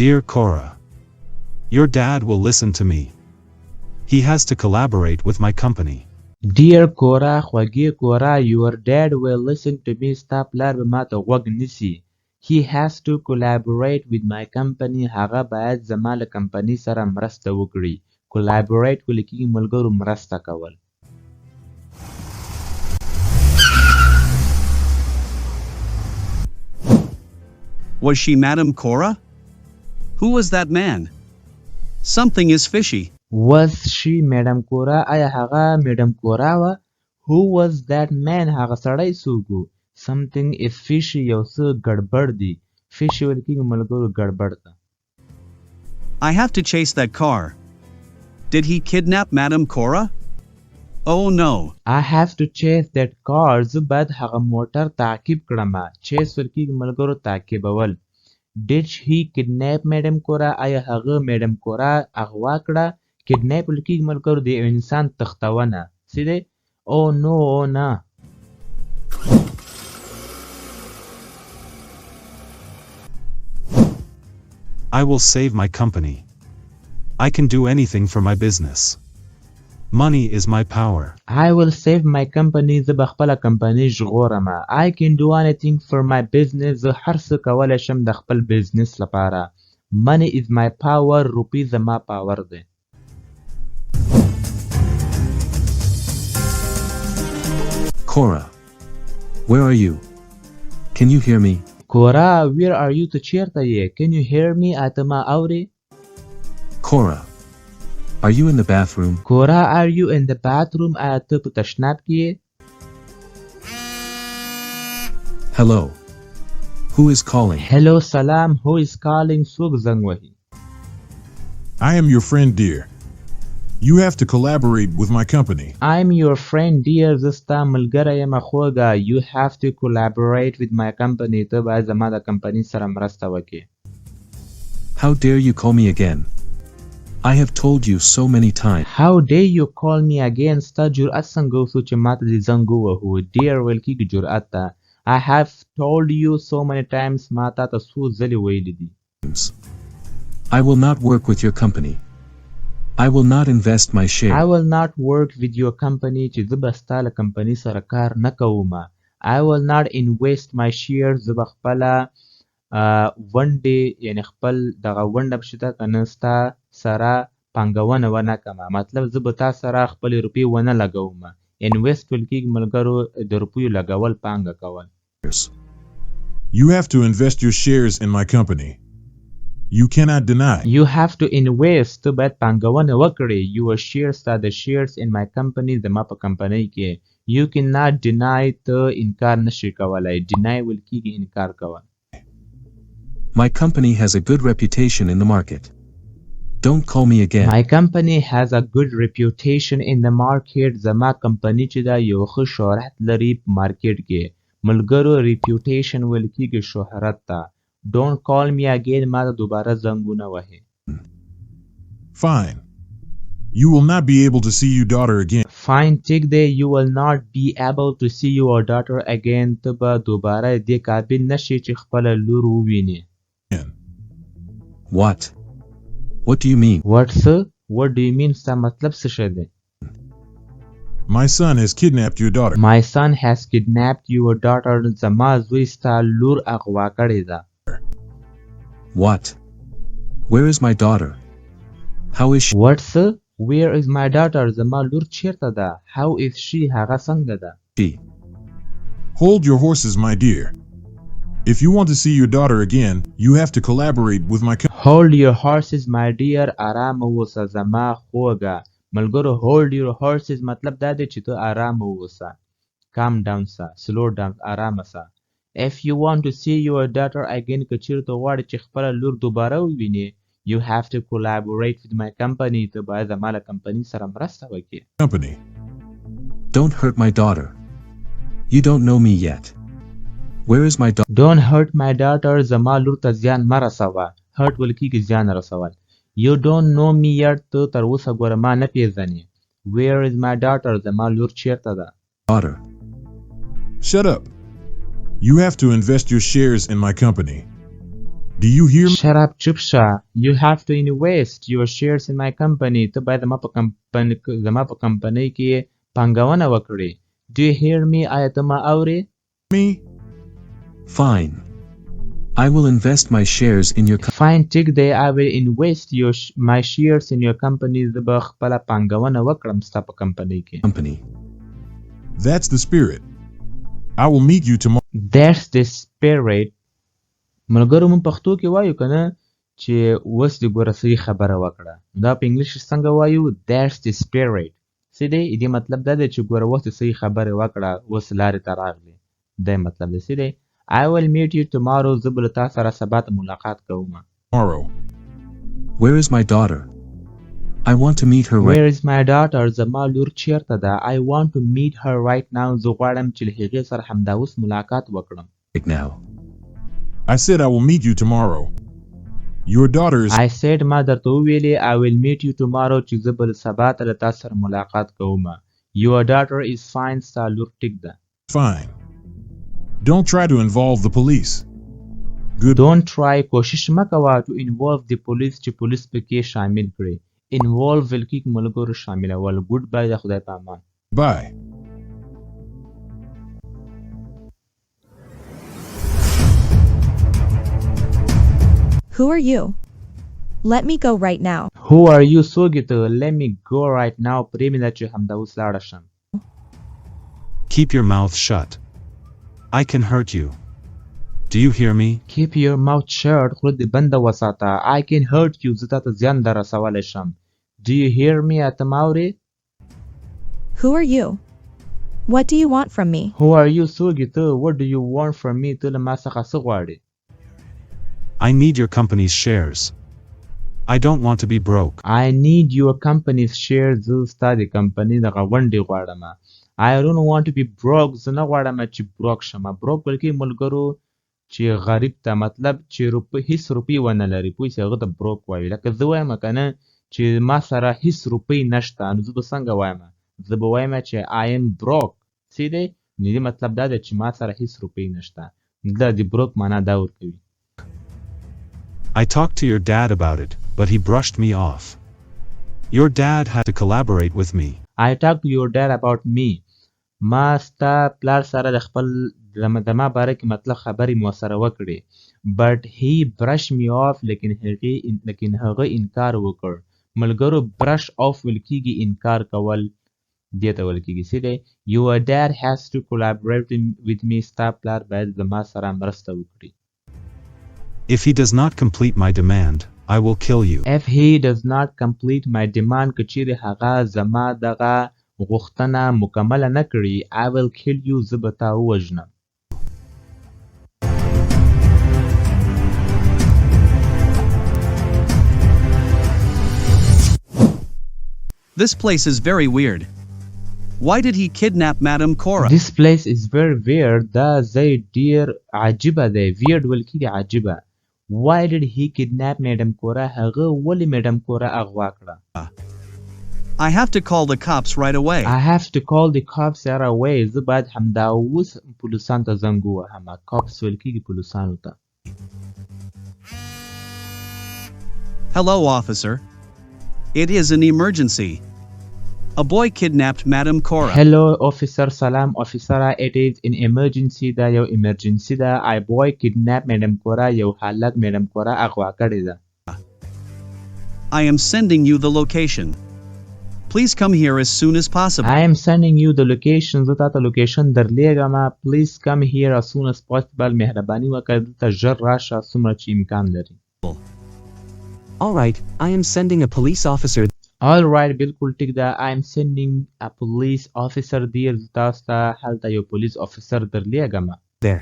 Dear Cora, your dad will listen to me. He has to collaborate with my company. Dear Cora, خوږی Cora, your dad will listen to me. ستا پلار به ما ته غوږ نیسي. He has to collaborate with my company. هغه باید زما له کمپنۍ سره مرسته وکړي. Collaborate ویل کېږي ملګرو مرسته کول. Was she Madam Cora? Who was that man? Something is fishy. Was she Madam Cora? آیا هغه Madam Cora وه؟ Who was that man? هغه سړی څوک و؟ Something is fishy. یو څه ګډبډ دی. Fishy ویل کېږي ملګرو ګډبډ ته. I have to chase that car. Did he kidnap Madam Cora? Oh no. I have to chase that car. زه باید هغه موټر تعقیب کړمه. Chase ویل کېږي ملګرو تعقیبول. Did he kidnap Madam Cora? آیا هغه Madam Cora اغوا کړه؟ Kidnap ویل کېږي ملګرو د یو انسان تښتونه. څه دی؟ Oh no, oh نه. I will save my company. I can do anything for my business. Money is my power. I will save my company. زه به خپله کمپنۍ ژغورمه. I can do anything for my business. زه هر څه کولی شم د خپل بزنس لپاره. Money is my power. روپۍ زما پاور دی. Cora, where are you? Can you hear me? Cora, where are you? ته چیرته یې؟ Can you hear me? ته ما اورې؟ Cora, are you in the bathroom? Cora, are you in the bathroom? آیا ته په تشناب کې یې؟ Hello. Who is calling? Hello, سلام. Who is calling? څوک زنګ وهي؟ I am your friend, dear. You have to collaborate with my company. I'm your friend, dear. زه ستا ملګری یم خوږه. You have to collaborate with my company. ته باید زما د کمپنۍ سره مرسته وکړې. How dare you call me again? I have told you so many times. How dare you call me again? ستا جرأت څنګه وسو چې ماته دې زنګ ووهو. Dear ویل کېږي جرأت ته. I have told you so many times. ما تا ته څو ځلې ویلي دي. I will not work with your company. I will not invest my share. I will not work with your company. چې زه به ستا له کمپنۍ سره کار نه کوم. I will not invest my shares. زه به خپله ونډې یعنې خپل دغه ونډه به شته که نه ستا سره پانګونه ونه کړمه. مطلب زه به تا سره خپلې روپۍ ونه لګوم. Invest ویل کېږي ملګرو د روپیو لګول پانګه کول. You have to invest your shares in my company. You cannot deny. You have to invest. ته باید پانګونه وکړې. Your shares ستا د shares in my company زما په کمپنۍ کې. You cannot deny. ته انکار نشي کولی. Deny ویل کېږي انکار کول. My company has a good reputation in the market. Don't call me again. My company has a good reputation in the market. زما کمپنۍ چې دا یو ښه شهرت لري په مارکیټ کې. ملګرو reputation ویل کېږي شهرت ته. Don't call me again. ما ته دوباره زنګونه وهې. Fine. You will not be able to see your daughter again. Fine. ټیک دی. You will not be able to see your daughter again. ته به دوباره دې قابل نشې چې خپله لور ووینې. What? What do you mean? What, sir? What do you mean? ستا مطلب څه شی دی؟ My son has kidnapped your daughter. My son has kidnapped your daughter. زما زوی ستا لور اغوا کړې ده. What? Where is my daughter? How is she? What, sir? Where is my daughter? زما لور چیرته ده؟ How is she? هغه څنګه ده؟ Hold your horses, my dear. If you want to see your daughter again, you have to collaborate with my company. Hold your horses, my dear. آرام اوسه زما خوږه. ملګرو hold your horses مطلب دا دی چې ته آرام اوسه. Calm down سه. Slow down. آرامه سه. If you want to see your daughter again که چیرته غواړې چې خپله لور دوباره ووینې you have to collaborate with my company. ته باید زما له کمپنۍ سره مرسته وکړې. Company. Don't hurt my daughter. You don't know me yet. Where is my daughter? Don't hurt my daughter. زما لور ته زیان مه رسوه. hurt ویل کېږي زیان رسول. You don't know me yet. ته تر اوسه ګوره ما نه پېژنې. Where is my daughter? زما لور چیرته ده؟ Daughter. Shut up. You have to invest your shares in my company. Do you hear me? Shut up, چپ شه. You have to invest your shares in my company. ته باید زما په کمپنۍ کې پانګونه وکړې. Do you hear me? آیا ته ما اورې؟ Me? Fine. I will invest my shares in your Fine, ټیک دی. I will invest my shares in your company. زه به خپله پانګونه وکړم ستا په کمپنۍ کې. company. That's the spirit. I will meet you tomorrow. That's the spirit. ملګرو مونږ پښتو کې وایو که نه چې اوس دې ګوره صحیح خبره وکړه. دا په انګلیش څنګه وایو؟ That's the spirit. څه دی؟ دې مطلب دا دی چې ګوره اوس دې صحیح خبرې وکړه، اوس لارې ته راغلې. دا مطلب دی. څه دی؟ I will meet you tomorrow. زه به له تا سره سبا ته ملاقات کوم. Tomorrow. Where is my daughter? I want to meet her Where is my daughter? زما لور چیرته ده؟ I want to meet her right now. زه غواړم چې له هغې سره همدا اوس ملاقات وکړم. right now. I said I will meet you tomorrow. Your daughter is I said ما درته وویلې I will meet you tomorrow چې زه به سبا ته له تا سره ملاقات کوم. Your daughter is fine. ستا لور ټیک ده. fine. Don't try to involve the police. Good. Don't try. کوشش مه کوه to involve the police چې پولیس پکې شامل کړي. Involve ویل کېږي ملګرو شاملول. ګوډ بای د خدای په امان. Bye. Who are you? Let me go right now. Who are you? سوګې ته. Let me go right now. پرېمې ده چې همدا اوس لاړه شم. Keep your mouth shut. I can hurt you. Do you hear me? Keep your mouth shut. خوله دې بنده وساته. I can hurt you. زه تا ته زیان در رسولی شم. Do you hear me? ته ما اورې؟ Who are you? What do you want from me? Who are you? سوګې ته. What do you want from me? ته له ما څخه څه غواړې؟ I need your company's shares. I don't want to be broke. I need your company's shares. زه ستا د کمپنۍ دغه ونډې غواړم. I don't want to be broke. زه نه غواړم چې بروک شم. بروک بلکې ملګرو چې غریب ته مطلب چې هیڅ روپۍ ونه لري پوه شئ هغه ته بروک وایي. لکه زه وایم که نه چې ما سره هیڅ روپۍ نشته نو زه به څنګه وایم؟ زه به وایم چې I am broke. څه دی؟ نو دې مطلب دا دی چې ما سره هیڅ روپۍ نشته. دا د بروک معنا دا ورکوي. I talked to your dad about it, but he brushed me off. Your dad had to collaborate with me. I talked to your dad about me. ما ستا پلار سره د خپل د ما باره کې مطلب خبرې مو سره وکړې. But he brushed me off. لیکن هغه انکار وکړ. ملګرو brush off ویل کېږي انکار کول. دې ته ویل کېږي څه دی؟ Your dad has to collaborate with me. ستا پلار باید زما سره مرسته وکړي. If he does not complete my demand, I will kill you. If he does not complete my demand که چیرې هغه زما دغه غوښتنه مکمله نه کړي I will kill you. زه به تا ووژنم. This place is very weird. Why did he kidnap Madam Cora? This place is very weird. دا ځای ډېر عجیبه دی. weird ویل کېږي عجیبه. Why did he kidnap Madam Cora? هغه ولې Madam Cora اغوا کړه؟ I have to call the cops right away. I have to call the cops right away. زه باید همدا اوس پولیسانو ته زنګ ووهم. cops ویل کېږي پولیسانو ته. Hello, officer. It is an emergency. A boy kidnapped Madam Cora. Hello, officer. سلام officer. It is an emergency. دا یو emergency ده. A boy kidnapped Madam Cora. یو هلک Madam Cora اغوا کړې ده. I am sending you the location. Please come here as soon as possible. I am sending you the location. زه تا ته location درلیږم. Please come here as soon as possible. مهرباني وکړه دلته ژر راشه څومره چې امکان لري. All right, I am sending a police officer. All right, بالکل ټیک ده. I am sending a police officer there. تاسو ته هلته یو police officer درلیږم. There.